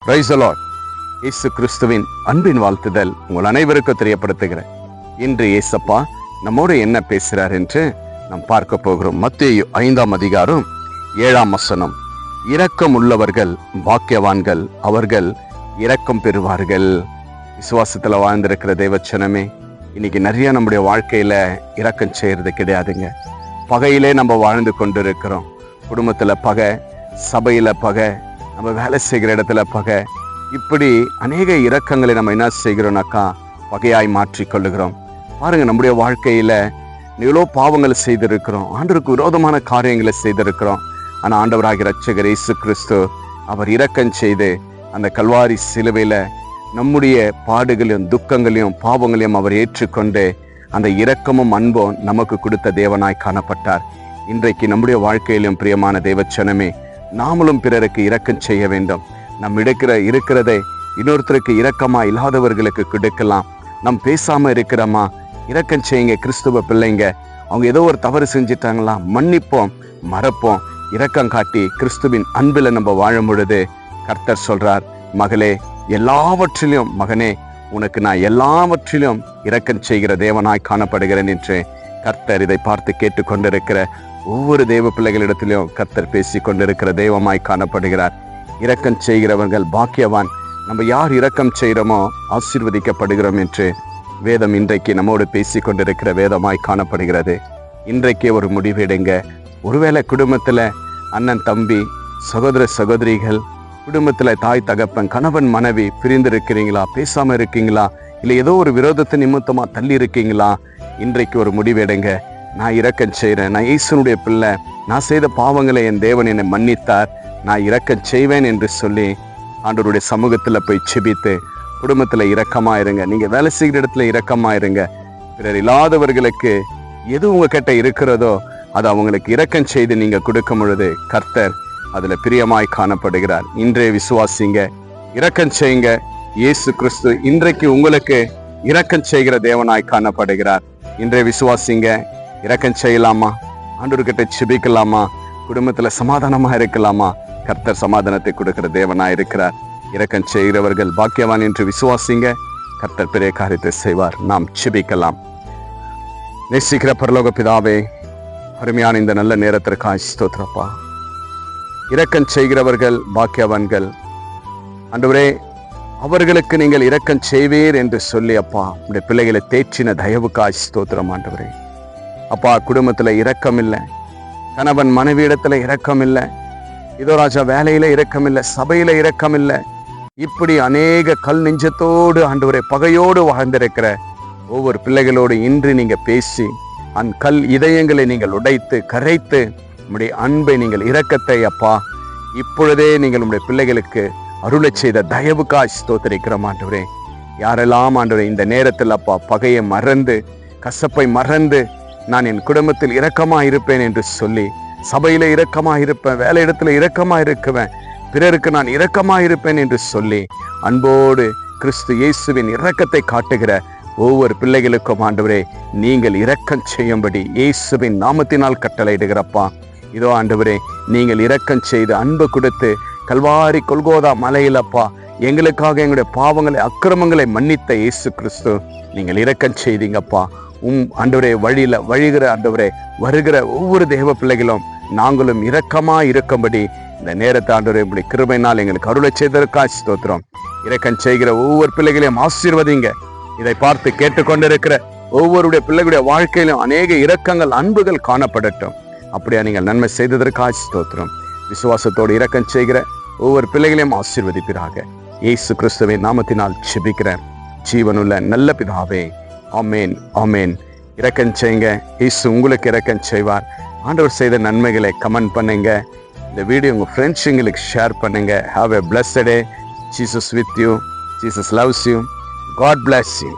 Praise the Lord. இயேசு கிறிஸ்துவின் அன்பின் வாழ்த்துதல் உங்கள் அனைவருக்கும் தெரியப்படுத்துகிறேன். இன்று இயேசப்பா நம்மோடு என்ன பேசுகிறார் என்று நாம் பார்க்க போகிறோம். மத்தேயு 5ஆம் அதிகாரம் 7ஆம் வசனம். இரக்கம் உள்ளவர்கள் பாக்கியவான்கள், அவர்கள் இரக்கம் பெறுவார்கள். விசுவாசத்துல வாழ்ந்திருக்கிற தேவச்சனமே, இன்னைக்கு நிறைய நம்முடைய வாழ்க்கையில இரக்கம் செய்யறது கிடையாதுங்க. பகையிலே நம்ம வாழ்ந்து கொண்டு இருக்கிறோம். குடும்பத்துல பகை, சபையில பகை, நம்ம வேலை செய்கிற இடத்துல பகை, இப்படி அநேக இரக்கங்களை நம்ம என்ன செய்கிறோம்னாக்கா பகையாய் மாற்றி கொள்ளுகிறோம். பாருங்க, நம்முடைய வாழ்க்கையில எவ்வளோ பாவங்களை செய்திருக்கிறோம், ஆண்டவருக்கு விரோதமான காரியங்களை செய்திருக்கிறோம். ஆனா ஆண்டவராகிய இரட்சகர் இயேசு கிறிஸ்து அவர் இரக்கம் செய்து அந்த கல்வாரி சிலுவையில நம்முடைய பாடுகளையும் துக்கங்களையும் பாவங்களையும் அவர் ஏற்றுக்கொண்டு அந்த இரக்கமும் அன்பும் நமக்கு கொடுத்த தேவனாய் காணப்பட்டார். இன்றைக்கு நம்முடைய வாழ்க்கையிலும் பிரியமான தேவச்சனமே, நாமளும் பிறருக்கு இரக்கம் செய்ய வேண்டும். நம் இருக்கிறதை இன்னொருத்தருக்கு இரக்கமா இல்லாதவர்களுக்கு கொடுக்கலாம். நம் பேசாம இருக்கிறோமா, இரக்கம் செய்யுங்க. கிறிஸ்துவ பிள்ளைங்க, அவங்க ஏதோ ஒரு தவறு செஞ்சிட்டாங்களா, மன்னிப்போம், மறப்போம். இரக்கம் காட்டி கிறிஸ்துவின் அன்பில நம்ம வாழும் பொழுது கர்த்தர் சொல்றார், மகளே எல்லாவற்றிலும், மகனே உனக்கு நான் எல்லாவற்றிலும் இரக்கம் செய்கிற தேவனாய் காணப்படுகிறேன் என்று கர்த்தர் இதை பார்த்து கேட்டுக்கொண்டிருக்கிற ஒவ்வொரு தேவ பிள்ளைகளிடத்திலும் கர்த்தர் பேசி கொண்டிருக்கிற தெய்வமாய் காணப்படுகிறார். இரக்கம் செய்கிறவர்கள் பாக்கியவான். நம்ம யார் இரக்கம் செய்கிறோமோ ஆசீர்வதிக்கப்படுகிறோம் என்று வேதம் இன்றைக்கு நம்மோடு பேசி கொண்டிருக்கிற வேதமாய் காணப்படுகிறது. இன்றைக்கே ஒரு முடிவெடுங்க. ஒருவேளை குடும்பத்துல அண்ணன் தம்பி, சகோதர சகோதரிகள், குடும்பத்துல தாய் தகப்பன், கணவன் மனைவி பிரிந்து இருக்கிறீங்களா, பேசாம இருக்கீங்களா, இல்லை ஏதோ ஒரு விரோதத்தை நிமித்தமா தள்ளி இருக்கீங்களா, இன்றைக்கு ஒரு முடிவெடுங்க. நான் இரக்கம் செய்கிறேன், நான் இயேசுனுடைய பிள்ளை, நான் செய்த பாவங்களை என் தேவன் என்னை மன்னித்தார், நான் இரக்கம் செய்வேன் என்று சொல்லி ஆண்டவருடைய சமூகத்துல போய் செபித்து குடும்பத்துல இரக்கமா இருங்க. நீங்க வேலை செய்கிற இடத்துல இரக்கமா இருங்க. பிறர் இல்லாதவர்களுக்கு எது உங்ககிட்ட இருக்கிறதோ அது அவங்களுக்கு இரக்கம் செய்து நீங்க கொடுக்கும் பொழுது கர்த்தர் அதுல பிரியமாய் காணப்படுகிறார். இன்றைய விசுவாசிங்க, இரக்கம் செய்யுங்க. இயேசு கிறிஸ்து இன்றைக்கு உங்களுக்கு இரக்கம் செய்கிற தேவனாய் காணப்படுகிறார். இன்றைய விசுவாசிங்க, இரக்கம் செய்யலாமா, ஆண்டவர்கிட்ட செபிக்கலாமா, குடும்பத்துல சமாதானமா இருக்கலாமா. கர்த்தர் சமாதானத்தை கொடுக்கிற தேவனாய் இருக்கிறார். இரக்கம் செய்கிறவர்கள் பாக்கியவான் என்று விசுவாசிங்க. கர்த்தர் பெரிய காரியத்தை செய்வார். நாம் செபிக்கலாம். நேசிக்கிற பரலோக பிதாவே, அருமையான இந்த நல்ல நேரத்திற்காக ஸ்தோத்திரப்பா. இரக்கம் செய்கிறவர்கள் பாக்கியவான்கள். ஆண்டவரே, அவர்களுக்கு நீங்கள் இரக்கம் செய்வீர் என்று சொல்லி அப்பா உடைய பிள்ளைகளை தேற்றின தயவுக்காய் ஸ்தோத்திரம். ஆண்டவரே அப்பா, குடும்பத்துல இரக்கம் இல்லை, கணவன் மனைவியிடத்துல இரக்கம் இல்லை, இதோ ராஜா வேலையில இரக்கம் இல்லை, சபையில இரக்கம் இல்லை, இப்படி அநேக கல் நெஞ்சத்தோடு ஆண்டவரே பகையோடு வாழ்ந்திருக்கிற ஒவ்வொரு பிள்ளைகளோடு இன்று நீங்க பேசி அந்த கல் இதயங்களை நீங்கள் உடைத்து கரைத்து உம்முடைய அன்பை, நீங்கள் இரக்கத்தை அப்பா இப்பொழுதே நீங்கள் உம்முடைய பிள்ளைகளுக்கு அருளை செய்த தயவுக்காய் ஸ்தோத்திரிக்கிறோம். ஆண்டவரே, யாரெல்லாம் ஆண்டவரே இந்த நேரத்தில் அப்பா பகையை மறந்து, கசப்பை மறந்து, நான் என் குடும்பத்தில் இரக்கமா இருப்பேன் என்று சொல்லி, சபையில இரக்கமா இருப்பேன், வேலை இடத்துல இரக்கமா இருக்குவேன், பிறருக்கு நான் இரக்கமா இருப்பேன் என்று சொல்லி அன்போடு கிறிஸ்து இயேசுவின் இரக்கத்தை காட்டுகிற ஒவ்வொரு பிள்ளைகளுக்கும் ஆண்டவரே நீங்கள் இரக்கம் செய்யும்படி இயேசுவின் நாமத்தினால் கட்டளையிடுகிறப்பா. இதோ ஆண்டவரே, நீங்கள் இரக்கம் செய்து அன்பு கொடுத்து கல்வாரி கொல்கோதா மலையிலப்பா எங்களுக்காக எங்களுடைய பாவங்களை அக்கிரமங்களை மன்னித்த இயேசு கிறிஸ்து நீங்கள் இரக்கம் செய்தீங்கப்பா. ஆண்டவரே வழிகிற ஆண்டவரே வருகிற ஒவ்வொரு தேவ பிள்ளைகளும் நாங்களும் இரக்கமா இருக்கும்படி இந்த நேரத்தை ஆண்டவரே இப்படி கிருபையினால் எங்களுக்கு அருளை செய்ததற்காக ஸ்தோத்திரம். இரக்கம் செய்கிற ஒவ்வொரு பிள்ளைகளையும் ஆசீர்வதிங்க. இதை பார்த்து கேட்டுக்கொண்டிருக்கிற ஒவ்வொருடைய பிள்ளைகளுடைய வாழ்க்கையிலும் அநேக இரக்கங்கள் அன்புகள் காணப்படட்டும். அப்படியா நீங்கள் நன்மை செய்ததற்காக ஸ்தோத்திரம். விசுவாசத்தோடு இரக்கம் செய்கிற ஒவ்வொரு பிள்ளைகளையும் ஆசீர்வதிப்பீராக. இயேசு கிறிஸ்துவின் நாமத்தினால் ஜெபிக்கிறேன் ஜீவனுள்ள நல்ல பிதாவே, ஆமேன், ஆமேன். இரக்கம் செய்யுங்க. இயேசு உங்களுக்கு இரக்கம் செய்வார். ஆண்டவர் செய்த நன்மைகளை கமெண்ட் பண்ணுங்க. இந்த வீடியோ உங்க ஃப்ரெண்ட்ஸுங்களுக்கு ஷேர் பண்ணுங்க. Have a blessed day. Jesus with you. Jesus loves you. God bless you.